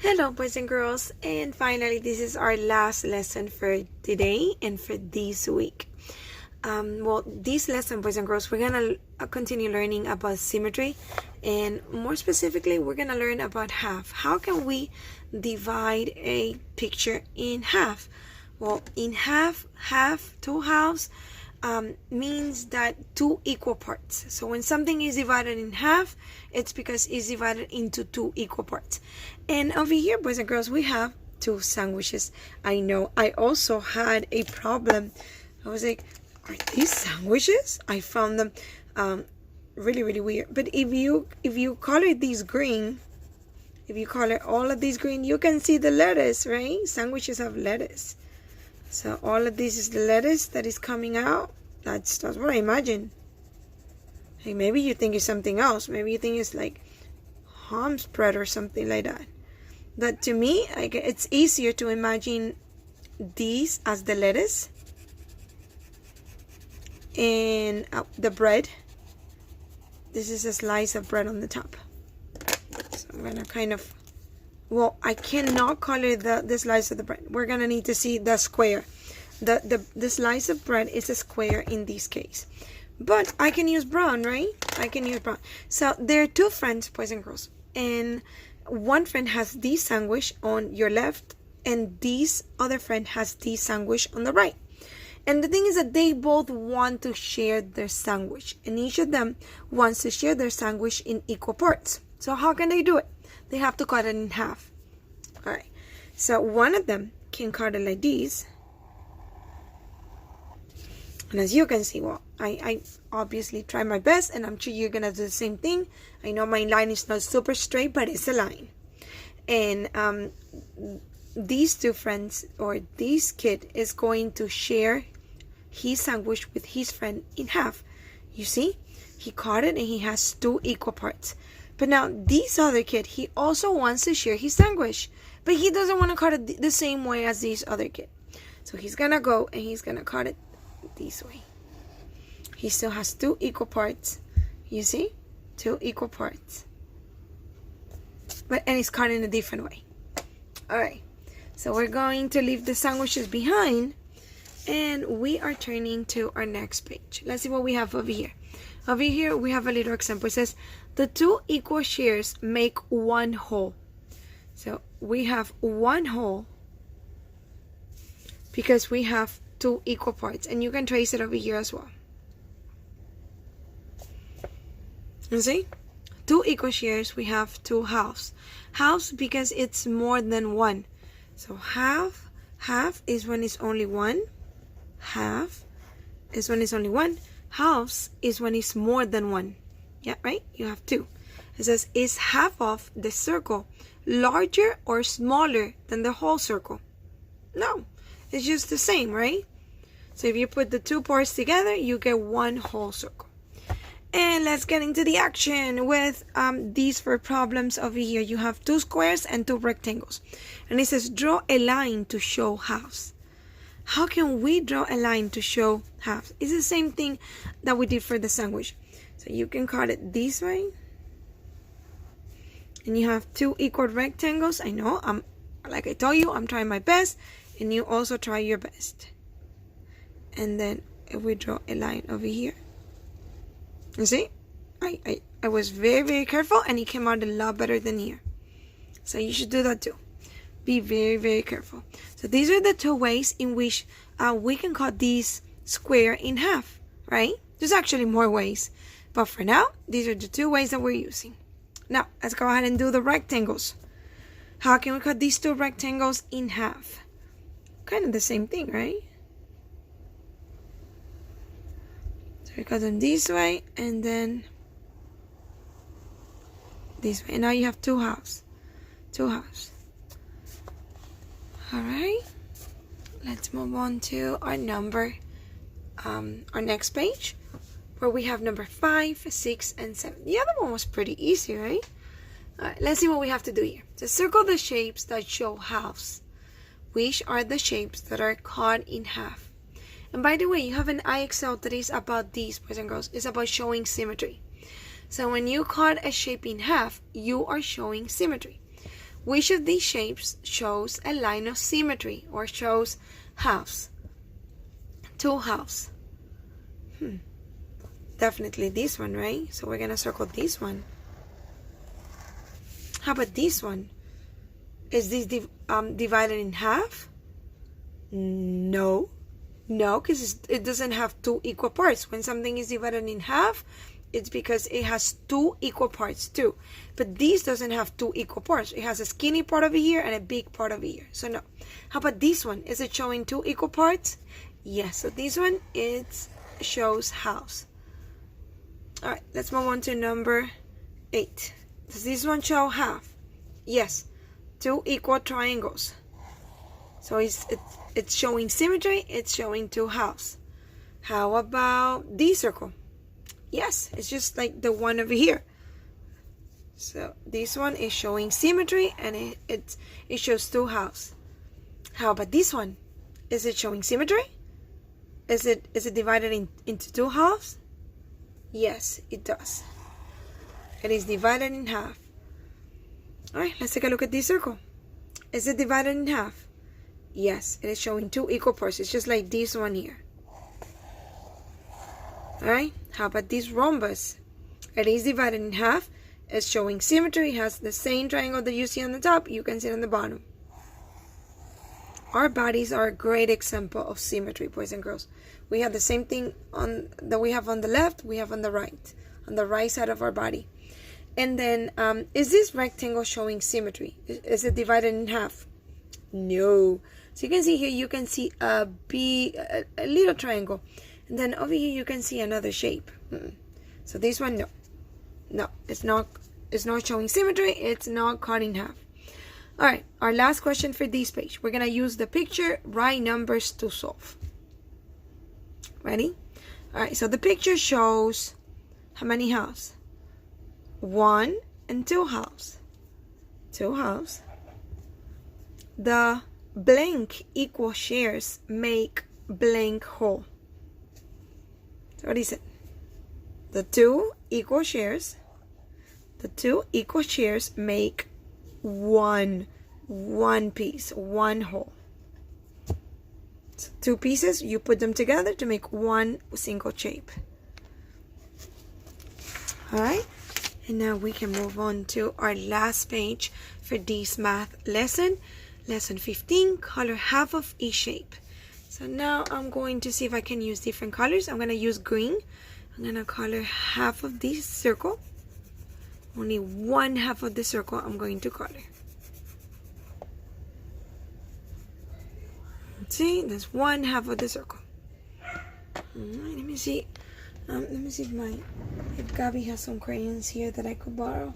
Hello, boys and girls, and finally, this is our last lesson for today and for this week. This lesson, boys and girls, we're gonna continue learning about symmetry, and more specifically, we're gonna learn about half. How can we divide a picture in half? Well, in half, two halves, means that two equal parts. So when something is divided in half, it's because it's divided into two equal parts. And over here, boys and girls, we have two sandwiches. I know I also had a problem. I was like, are these sandwiches? I found them really weird. But if you color these green, if you color all of these green, you can see the lettuce, right? Sandwiches have lettuce. So all of this is the lettuce that is coming out. That's what I imagine. Hey, maybe you think it's something else. Maybe you think it's like ham spread or something like that. But to me, it's easier to imagine these as the lettuce and the bread. This is a slice of bread on the top. So I'm gonna kind of, well, I cannot color the slice of the bread. We're gonna need to see the square. The slice of bread is a square in this case. But I can use brown, right? I can use brown. So there are two friends, boys and girls. And one friend has this sandwich on your left, and this other friend has this sandwich on the right. And the thing is that they both want to share their sandwich. And each of them wants to share their sandwich in equal parts. So how can they do it? They have to cut it in half. Alright. So one of them can cut it like this. And as you can see, well, I obviously try my best, and I'm sure you're going to do the same thing. I know my line is not super straight, but it's a line. And these two friends, or this kid, is going to share his sandwich with his friend in half. You see? He cut it and he has two equal parts. But now, this other kid, he also wants to share his sandwich. But he doesn't want to cut it the same way as this other kid. So he's going to go and he's going to cut it this way. He still has two equal parts. You see? Two equal parts. And he's cut in a different way. Alright. So we're going to leave the sandwiches behind. And we are turning to our next page. Let's see what we have over here. Over here we have a little example. It says, the two equal shares make one whole. So we have one whole because we have two equal parts. And you can trace it over here as well. You see? Two equal shares, we have two halves. Halves because it's more than one. So half is when it's only one. Half is when it's only one. Halves is when it's more than one. Yeah, right? You have two. It says, is half of the circle larger or smaller than the whole circle? No, it's just the same, right? So if you put the two parts together, you get one whole circle. And let's get into the action with these four problems over here. You have two squares and two rectangles. And it says, draw a line to show halves. How can we draw a line to show halves? It's the same thing that we did for the sandwich. So you can cut it this way. And you have two equal rectangles. I know, like I told you, I'm trying my best. And you also try your best. And then if we draw a line over here. You see? I was very careful, and it came out a lot better than here. So you should do that too. Be very careful. So these are the two ways in which we can cut this square in half, right? There's actually more ways. But for now, these are the two ways that we're using. Now, let's go ahead and do the rectangles. How can we cut these two rectangles in half? Kind of the same thing, right? So we cut them this way and then this way. And now you have two halves. Two halves. Alright. Let's move on to our next page, where we have number 5, 6, and 7. The other one was pretty easy, right? Alright, let's see what we have to do here. So circle the shapes that show halves. Which are the shapes that are cut in half? And by the way, you have an IXL that is about these, boys and girls. It's about showing symmetry. So when you cut a shape in half, you are showing symmetry. Which of these shapes shows a line of symmetry or shows halves? Two halves. Definitely this one, right? So we're going to circle this one. How about this one? Is this divided in half? No. No, because it doesn't have two equal parts. When something is divided in half, it's because it has two equal parts too. But this doesn't have two equal parts. It has a skinny part over here and a big part over here. So no. How about this one? Is it showing two equal parts? Yes. So this one, it shows halves. All right. Let's move on to number 8. Does this one show half? Yes. Two equal triangles. So it's showing symmetry. It's showing two halves. How about this circle? Yes, it's just like the one over here. So this one is showing symmetry and it shows two halves. How about this one? Is it showing symmetry? Is it divided into two halves? Yes, it does. It is divided in half. Alright, let's take a look at this circle. Is it divided in half? Yes, it is showing two equal parts. It's just like this one here. Alright, how about this rhombus? It is divided in half. It's showing symmetry. It has the same triangle that you see on the top. You can see it on the bottom. Our bodies are a great example of symmetry, boys and girls. We have the same thing that we have on the left, we have on the right side of our body. And then, is this rectangle showing symmetry? Is it divided in half? No. So you can see here, you can see a little triangle. And then over here you can see another shape. So this one, no. No, it's not showing symmetry. It's not cut in half. Alright, our last question for this page. We're going to use the picture, write numbers to solve. Ready? Alright, so the picture shows how many halves? 1 and 2 halves. 2 halves. The blank equal shares make blank whole. So what is it? The two equal shares make one piece, one whole. So 2 pieces, you put them together to make one single shape. Alright, and now we can move on to our last page for this math lesson. Lesson 15, color half of each shape. So now I'm going to see if I can use different colors. I'm going to use green. I'm going to color half of this circle. Only one half of the circle I'm going to color. See, that's one half of the circle. Alright, let me see. Let me see if Gabby has some crayons here that I could borrow.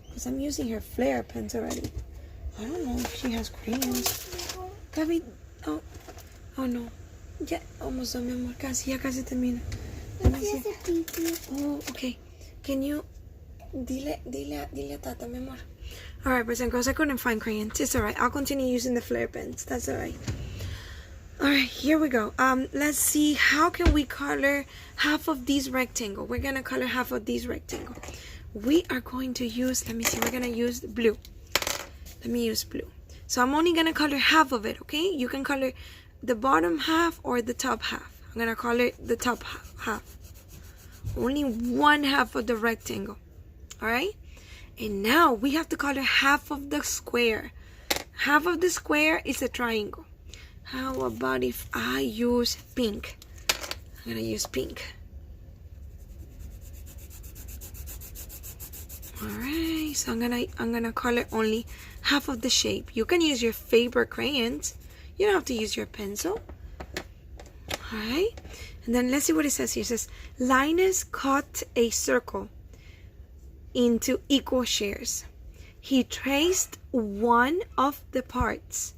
Because I'm using her flare pens already. I don't know if she has crayons. Gabby, oh no. Ya, almost done, mi amor. Ya casi termino. Oh, okay. Can you... Dile a Tata, mi amor. Alright, boys and girls, I couldn't find crayons. It's alright. I'll continue using the flare pens. That's alright. Alright, here we go. Let's see. How can we color half of this rectangle? We're going to color half of this rectangle. We are going to use... Let me see. We're going to use blue. Let me use blue. So I'm only going to color half of it, okay? You can color the bottom half or the top half. I'm going to color the top half. Only one half of the rectangle. Alright? And now we have to color half of the square. Half of the square is a triangle. How about if I use pink? I'm going to use pink. Alright, so I'm gonna color only half of the shape. You can use your favorite crayons. You don't have to use your pencil. Alright, and then let's see what it says here. It says, Linus cut a circle into equal shares. He traced one of the parts.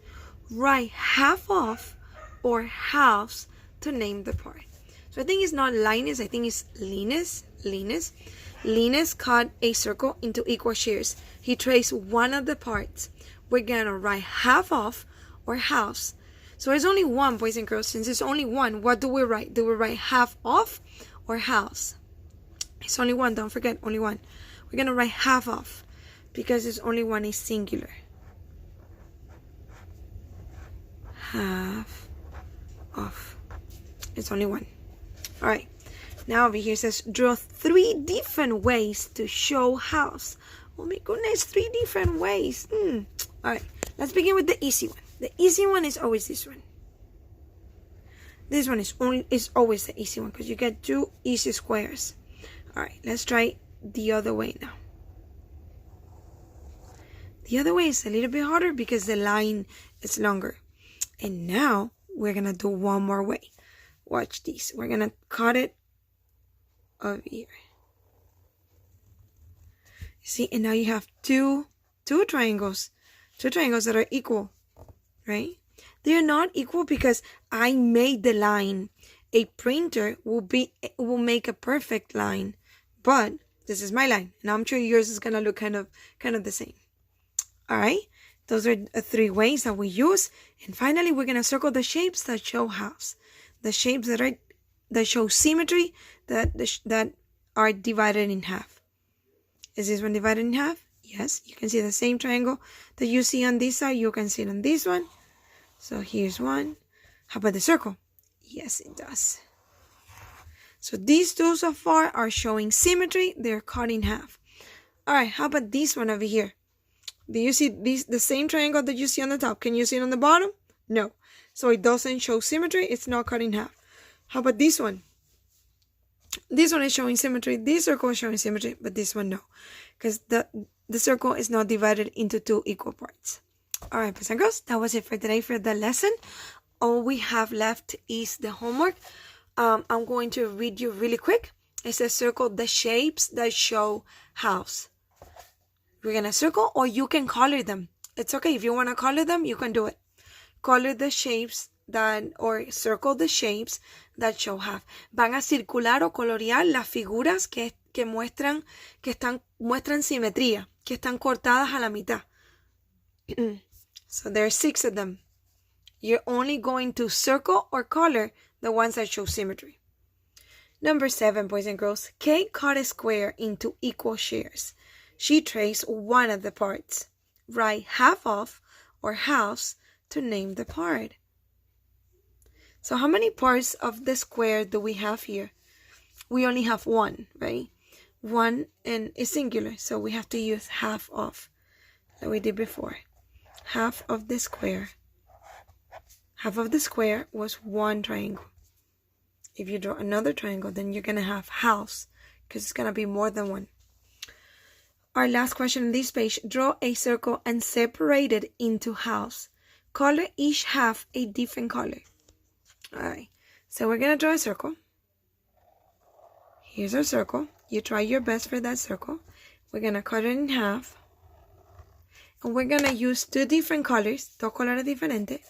Write half of or halves to name the part. So I think it's not Linus, I think it's Linus. Linus cut a circle into equal shares. He traced one of the parts. We're gonna write half of or halves. So it's only one, boys and girls. Since it's only one, what do we write? Do we write half of or halves? It's only one, don't forget, only one. We're gonna write half of because it's only one is singular. half of. It's only one. All right. Now over here it says, draw 3 different ways to show house. Oh my goodness, 3 different ways. All right. Let's begin with the easy one. The easy one is always this one. This one is always the easy one because you get 2 easy squares. All right. Let's try the other way now. The other way is a little bit harder because the line is longer. And now we're going to do one more way. Watch this. We're going to cut it over here. See, and now you have two triangles. 2 triangles that are equal, right? They're not equal because I made the line. A printer will make a perfect line. But this is my line. And I'm sure yours is going to look kind of the same. All right, those are 3 ways that we use. And finally, we're going to circle the shapes that show house. The shapes that show symmetry, that are divided in half. Is this one divided in half? Yes, you can see the same triangle that you see on this side. You can see it on this one. So here's one. How about the circle? Yes, it does. So these 2 so far are showing symmetry. They're cut in half. All right, how about this one over here? Do you see the same triangle that you see on the top? Can you see it on the bottom? No. So it doesn't show symmetry. It's not cut in half. How about this one? This one is showing symmetry. This circle is showing symmetry, but this one no. Because the circle is not divided into 2 equal parts. All right, boys and girls, that was it for today for the lesson. All we have left is the homework. I'm going to read you really quick. It says circle the shapes that show house. We're going to circle, or you can color them. It's okay. If you want to color them, you can do it. Color the shapes or circle the shapes that show half. Van a circular o colorear las figuras que muestran simetría, que están cortadas a la mitad. So there are 6 of them. You're only going to circle or color the ones that show symmetry. Number 7, boys and girls. Kate cut a square into equal shares. She traced one of the parts. Write half of or halves to name the part. So how many parts of the square do we have here? We only have 1, right? 1 and is singular, so we have to use half of, like we did before. Half of the square. Half of the square was 1 triangle. If you draw another triangle, then you're going to have halves, because it's going to be more than 1. Our last question on this page, draw a circle and separate it into halves. Color each half a different color. Alright, so we're going to draw a circle. Here's our circle. You try your best for that circle. We're going to cut it in half. And we're going to use 2 different colors, 2 colores diferentes,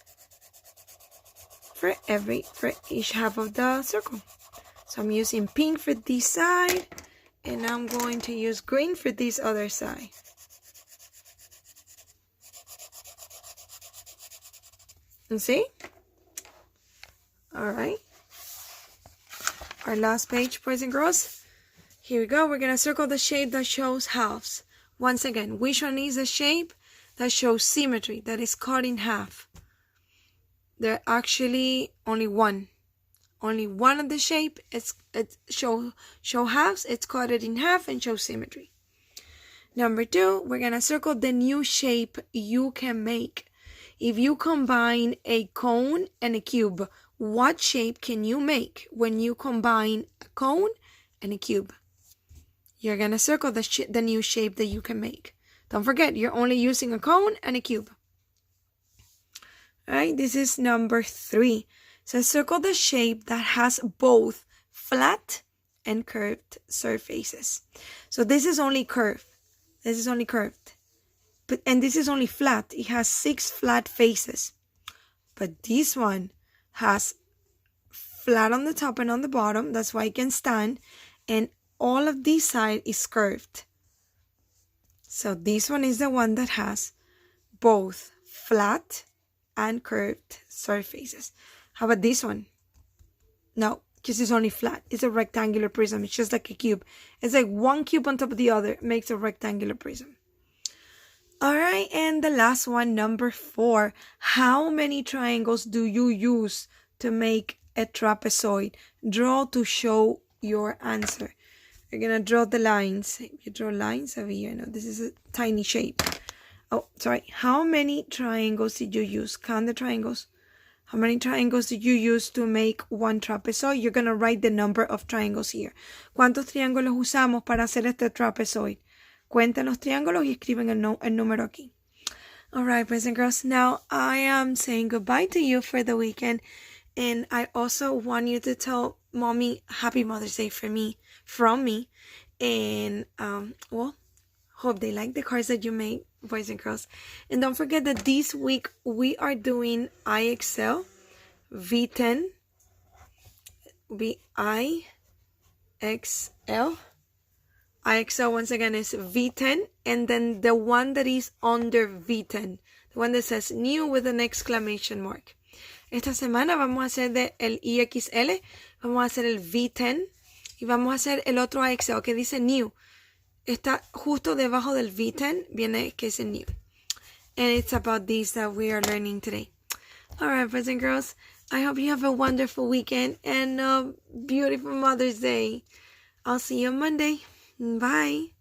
for each half of the circle. So I'm using pink for this side, and I'm going to use green for this other side. And see? All right. Our last page, boys and girls. Here we go. We're going to circle the shape that shows halves. Once again, which one is the shape that shows symmetry, that is cut in half? There are actually only 1. Only 1 of the shape. It's show halves. It's cut it in half and shows symmetry. Number 2, we're going to circle the new shape you can make. If you combine a cone and a cube, what shape can you make when you combine a cone and a cube? You're going to circle the new shape that you can make. Don't forget, you're only using a cone and a cube. All right, this is number 3. So circle the shape that has both flat and curved surfaces. So this is only curved. This is only curved. And this is only flat. It has 6 flat faces. But this one has flat on the top and on the bottom. That's why it can stand. And all of this side is curved. So this one is the one that has both flat and curved surfaces. How about this one? No, because it's only flat. It's a rectangular prism. It's just like a cube. It's like one cube on top of the other. It makes a rectangular prism. All right, and the last one, number 4. How many triangles do you use to make a trapezoid? Draw to show your answer. You're gonna draw the lines. You draw lines over here. No, this is a tiny shape. Oh, sorry. How many triangles did you use? Count the triangles. How many triangles did you use to make one trapezoid? You're gonna write the number of triangles here. ¿Cuántos triángulos usamos para hacer este trapezoid? Cuenten los triángulos y escriben el número aquí. All right, boys and girls. Now I am saying goodbye to you for the weekend. And I also want you to tell Mommy Happy Mother's Day from me. And, well, hope they like the cards that you made, boys and girls. And don't forget that this week we are doing IXL, V10, IXL once again is V10, and then the one that is under V10, the one that says new with an exclamation mark. Esta semana vamos a hacer el IXL, vamos a hacer el V10 y vamos a hacer el otro IXL que dice new. Está justo debajo del V10, viene que dice new. And it's about these that we are learning today. Alright, boys and girls, I hope you have a wonderful weekend and a beautiful Mother's Day. I'll see you on Monday. Bye.